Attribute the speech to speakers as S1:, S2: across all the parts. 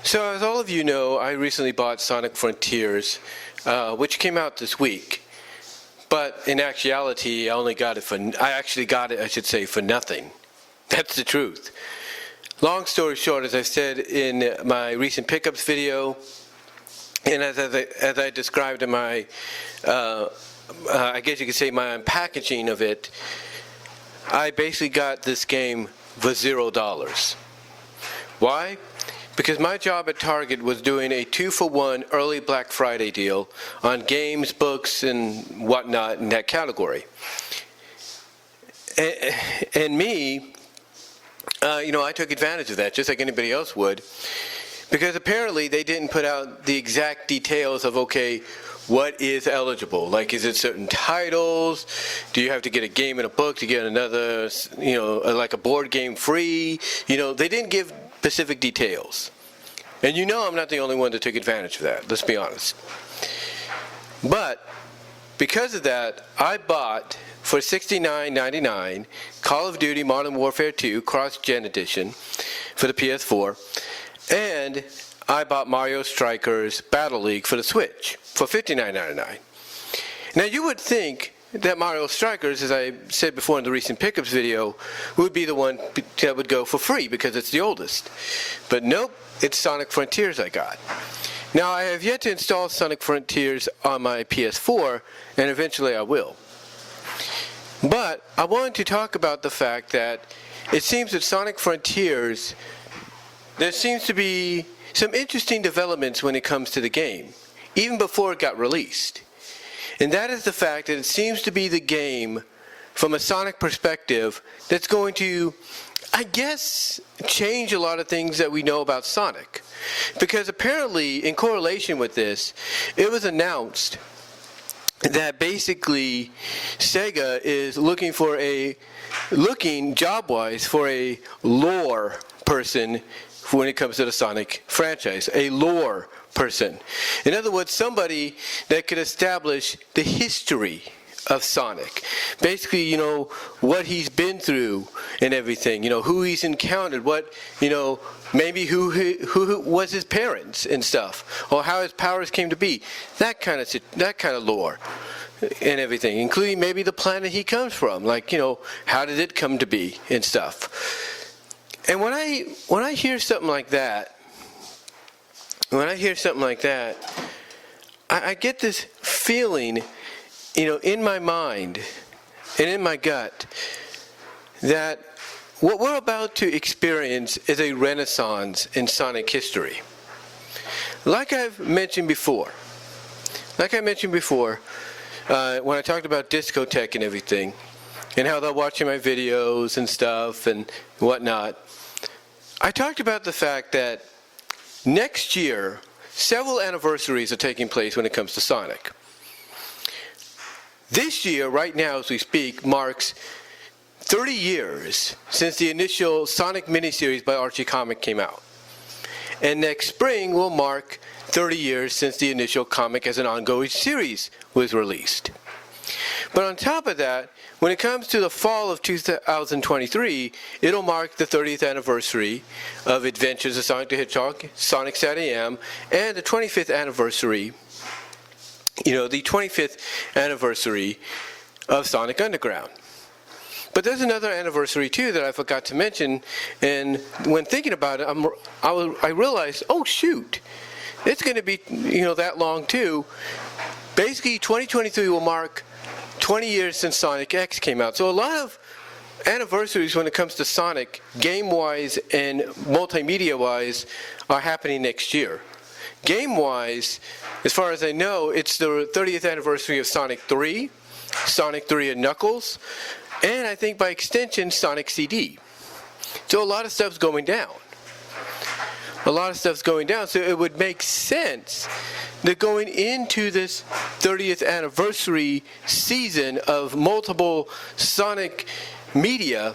S1: So as all of you know, I recently bought Sonic Frontiers, which came out this week. But in actuality, I actually got it, I should say, for nothing. That's the truth. Long story short, as I've said in my recent pickups video, and as I described in my, I guess you could say my unpackaging of it, I basically got this game for $0. Why? Because my job at Target was doing a 2-for-1 early Black Friday deal on games, books, and whatnot in that category. And me, I took advantage of that, just like anybody else would, because apparently they didn't put out the exact details of, okay, what is eligible? Like, is it certain titles? Do you have to get a game and a book to get another, like a board game free? They didn't give specific details. And I'm not the only one that took advantage of that, let's be honest. But because of that, I bought for $69.99 Call of Duty Modern Warfare 2 Cross-Gen Edition for the PS4, and I bought Mario Strikers Battle League for the Switch for $59.99. Now you would think that Mario Strikers, as I said before in the recent pickups video, would be the one that would go for free because it's the oldest. But nope, it's Sonic Frontiers I got. Now I have yet to install Sonic Frontiers on my PS4, and eventually I will. But I wanted to talk about the fact that it seems that Sonic Frontiers, there seems to be some interesting developments when it comes to the game, even before it got released. And that is the fact that it seems to be the game, from a Sonic perspective, that's going to, I guess, change a lot of things that we know about Sonic. Because apparently, in correlation with this, it was announced that basically SEGA is looking job-wise for a lore person when it comes to the Sonic franchise, a lore person. In other words, somebody that could establish the history of Sonic. Basically, what he's been through and everything, who he's encountered, what, maybe who was his parents and stuff, or how his powers came to be. That kind of lore and everything, including maybe the planet he comes from, like, how did it come to be and stuff. And when I hear something like that, I get this feeling, in my mind and in my gut, that what we're about to experience is a renaissance in Sonic history. Like I've mentioned before, when I talked about discotheque and everything, and how they're watching my videos and stuff and whatnot, I talked about the fact that next year, several anniversaries are taking place when it comes to Sonic. This year, right now as we speak, marks 30 years since the initial Sonic miniseries by Archie comic came out. And next spring will mark 30 years since the initial comic as an ongoing series was released. But on top of that, when it comes to the fall of 2023, it'll mark the 30th anniversary of Adventures of Sonic the Hedgehog, Sonic SatAM, and the 25th anniversary, of Sonic Underground. But there's another anniversary too that I forgot to mention, and when thinking about it, I realized, oh shoot, it's going to be that long too. Basically, 2023 will mark 20 years since Sonic X came out. So a lot of anniversaries when it comes to Sonic, game-wise and multimedia-wise, are happening next year. Game-wise, as far as I know, it's the 30th anniversary of Sonic 3, Sonic 3 and Knuckles, and I think by extension, Sonic CD. So a lot of stuff's going down. So it would make sense that going into this 30th anniversary season of multiple Sonic media,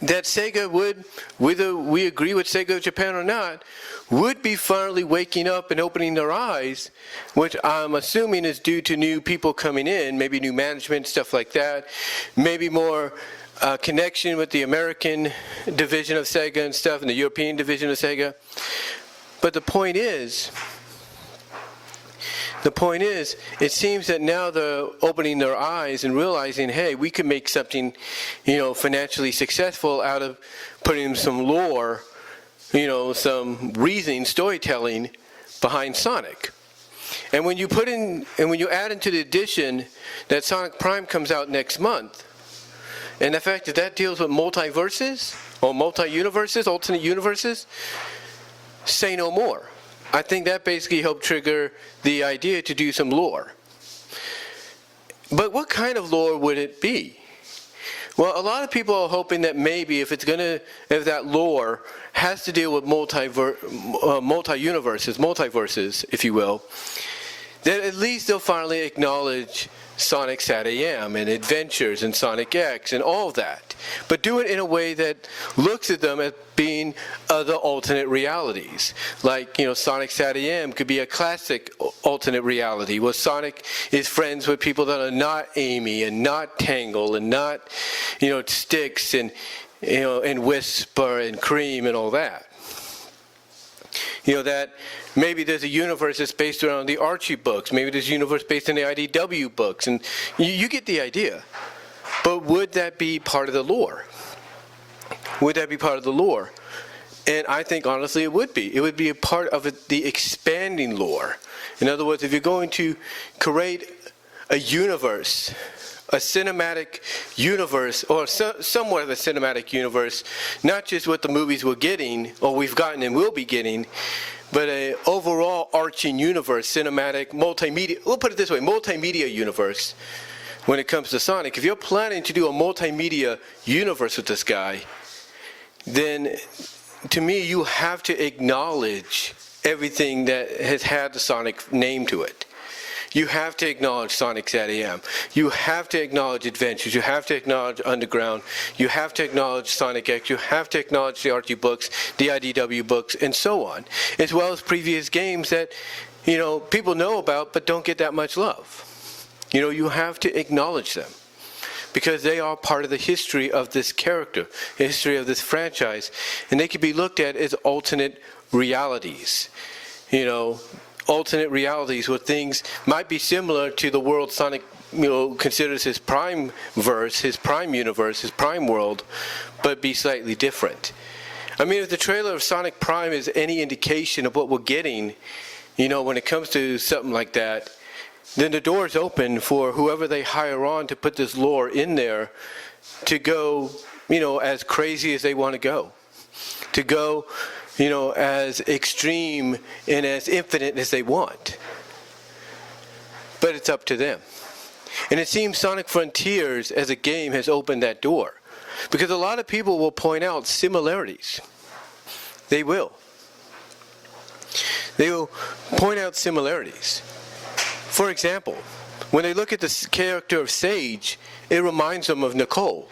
S1: that SEGA would, whether we agree with SEGA Japan or not, would be finally waking up and opening their eyes, which I'm assuming is due to new people coming in, maybe new management, stuff like that, maybe more connection with the American division of SEGA and stuff, and the European division of SEGA. But the point is, it seems that now they're opening their eyes and realizing, hey, we could make something, financially successful out of putting some lore, some reasoning, storytelling behind Sonic. And when you add into the addition that Sonic Prime comes out next month, and the fact that deals with multiverses or multi-universes, alternate universes, say no more. I think that basically helped trigger the idea to do some lore. But what kind of lore would it be? Well, a lot of people are hoping that maybe if that lore has to deal with multiverses, if you will, that at least they'll finally acknowledge Sonic SatAM and Adventures and Sonic X and all of that, but do it in a way that looks at them as being other alternate realities. Like, Sonic SatAM could be a classic alternate reality where Sonic is friends with people that are not Amy and not Tangle and not, Styx and, and Whisper and Cream and all that. That maybe there's a universe that's based around the Archie books. Maybe there's a universe based on the IDW books. And you get the idea. But would that be part of the lore? Would that be part of the lore? And I think, honestly, it would be. It would be a part of the expanding lore. In other words, if you're going to create a universe, a cinematic universe, or somewhat of a cinematic universe, not just what the movies we're getting, or we've gotten and will be getting, but an overall arching universe, cinematic, multimedia, we'll put it this way, multimedia universe when it comes to Sonic. If you're planning to do a multimedia universe with this guy, then to me you have to acknowledge everything that has had the Sonic name to it. You have to acknowledge Sonic SatAM. You have to acknowledge Adventures. You have to acknowledge Underground. You have to acknowledge Sonic X. You have to acknowledge the Archie books, the IDW books, and so on, as well as previous games that, people know about but don't get that much love. You have to acknowledge them because they are part of the history of this character, the history of this franchise, and they can be looked at as alternate realities. Alternate realities where things might be similar to the world Sonic, considers his prime verse, his prime universe, his prime world, but be slightly different. I mean, if the trailer of Sonic Prime is any indication of what we're getting, when it comes to something like that, then the door is open for whoever they hire on to put this lore in there to go, as crazy as they want to go. As extreme and as infinite as they want. But it's up to them. And it seems Sonic Frontiers as a game has opened that door. Because a lot of people will point out similarities. They will. They will point out similarities. For example, when they look at the character of Sage, it reminds them of Nicole.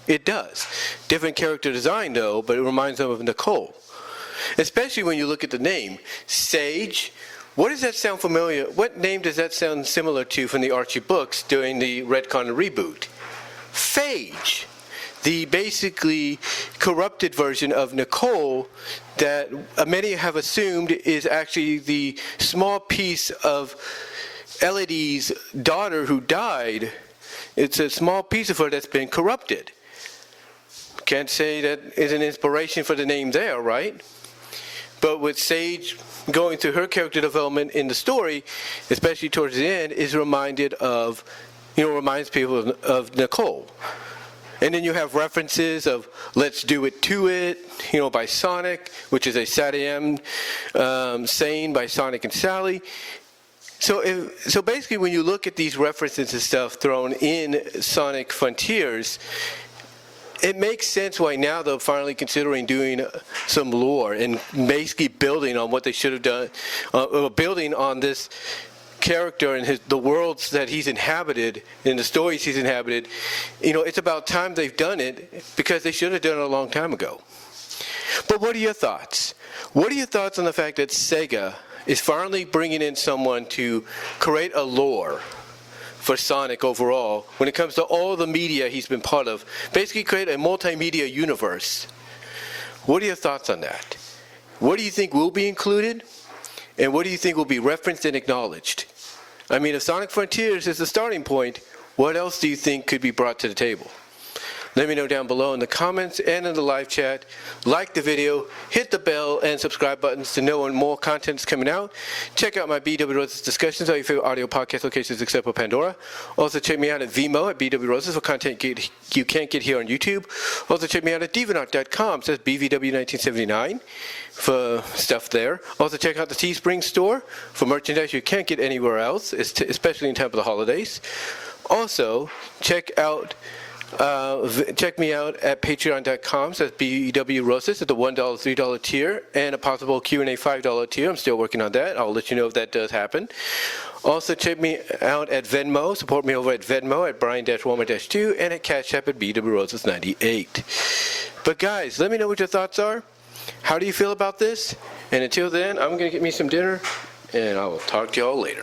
S1: It does. Different character design though, but it reminds them of Nicole. Especially when you look at the name, Sage. What does that sound familiar? What name does that sound similar to from the Archie books during the retcon reboot? Phage, the basically corrupted version of Nicole that many have assumed is actually the small piece of Elodie's daughter who died. It's a small piece of her that's been corrupted. Can't say that is an inspiration for the name there, right? But with Sage going through her character development in the story, especially towards the end, is reminded of, reminds people of Nicole. And then you have references of Let's Do It To It, by Sonic, which is a SatAM saying by Sonic and Sally. So basically when you look at these references and stuff thrown in Sonic Frontiers, it makes sense why now they're finally considering doing some lore and basically building on what they should have done, building on this character and the worlds that he's inhabited and the stories he's inhabited. It's about time they've done it because they should have done it a long time ago. But what are your thoughts? What are your thoughts on the fact that SEGA is finally bringing in someone to create a lore for Sonic overall when it comes to all the media he's been part of. Basically create a multimedia universe. What are your thoughts on that? What do you think will be included? And what do you think will be referenced and acknowledged? I mean, if Sonic Frontiers is the starting point, what else do you think could be brought to the table? Let me know down below in the comments and in the live chat. Like the video, hit the bell and subscribe buttons to know when more content is coming out. Check out my BW Roses discussions on your favorite audio podcast locations except for Pandora. Also check me out at VENMO at BW Roses for content you can't get here on YouTube. Also check me out at divanaut.com, says BVW1979 for stuff there. Also check out the Teespring store for merchandise you can't get anywhere else, especially in time of the holidays. Also check me out at patreon.com, says BW Roses at the $1, $3 tier, and a possible Q&A $5 tier. I'm still working on that. I'll let you know if that does happen. Also check me out at Venmo. Support me over at Venmo at Brian-Walmer-2 and at Cash App at BW Roses 98. But guys, let me know what your thoughts are. How do you feel about this? And until then, I'm going to get me some dinner, and I will talk to y'all later.